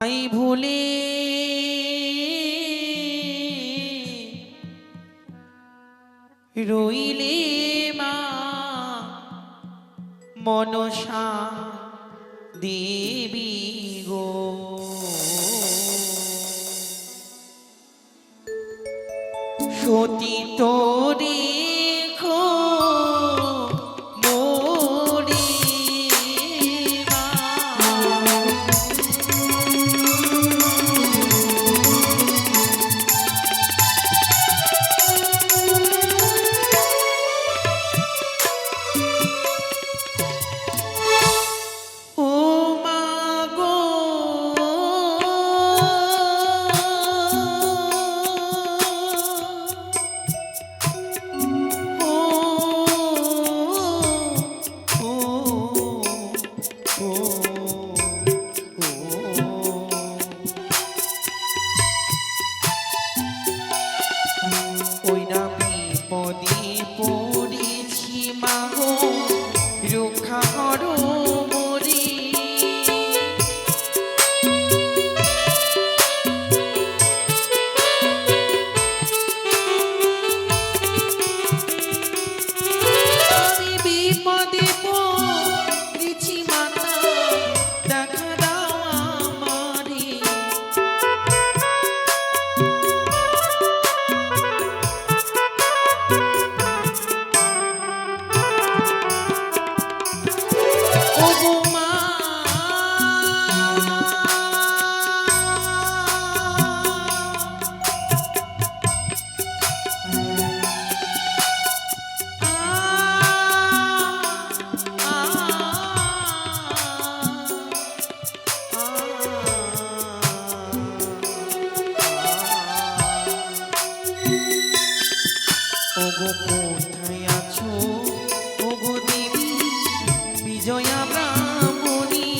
I ভুলে রইলে মা মনসা দেবী গো। সতী তোরে কোথায় আছো ওগো দেবী বিজয়া ব্রাহ্মণী?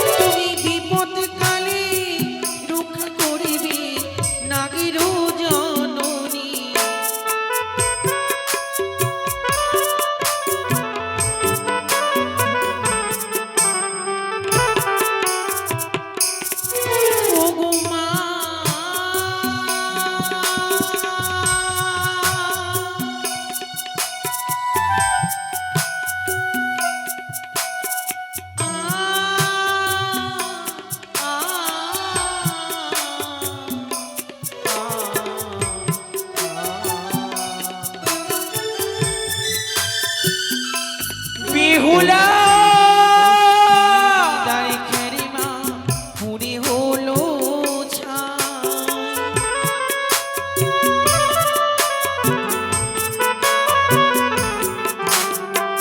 তুমি বিপদ কালে রক্ষা করিবে নাগের জননী।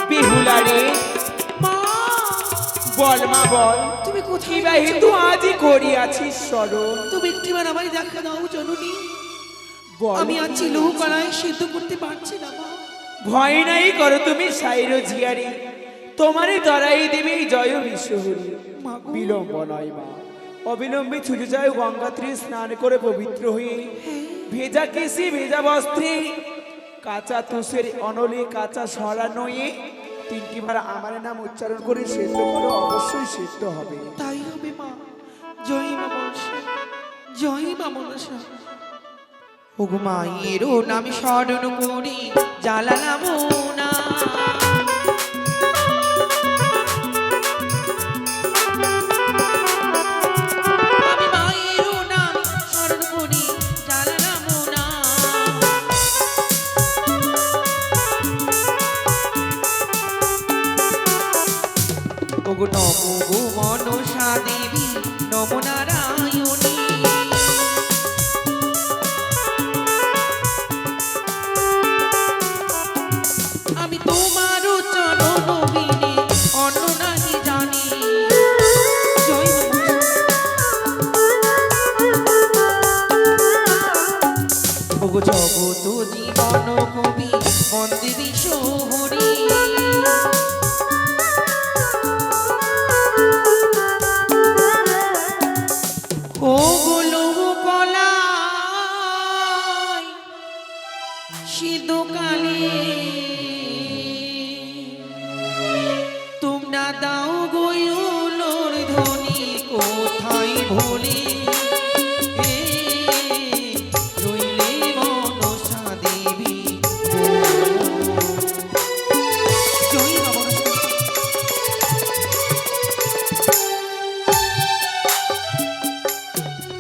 বিহুলা বল মা বল, তুমি কোথায় বা হিন্দু আজই করিয়াছিস স্মরণ? তুমি একটিবার আমায় দেখা দাও জননী, আমি আজ লৌকানায় সিদ্ধ করতে পারছি না মা। ভয় নাই করো তুমি সাইর জিয়ারি, তোমারই দরাই দেবে জয় বিশ্বহরি। বিলম্ব নয় মা, অবিলম্বে ছুটে যায় গঙ্গা তীরে স্নান করে পবিত্র হয়ে ভেজা কেশে ভেজা বস্ত্রে কাঁচা তুষের অনলে কাঁচা সরা নয়ে 3টি বার আমার নাম উচ্চারণ করে সিদ্ধ করো, অবশ্যই সিদ্ধ হবে। তাই হবে মা। জয় মা মনসা, জয় মা মনসা। ওগো মায়ের নামে স্মরণ করি জ্বালালাম না, আমি মায়ের নাম স্মরণ করি জ্বালালাম না। ওগো নমো গো মনসা দেবী নমো নারায়ণী। আমি তোমার চরণ বিনে অন্য নাহি জানি। ওগো জগত জীবন কবি বন্দে বিশ্বহরি। সিধু কালী তোমরা দাও গো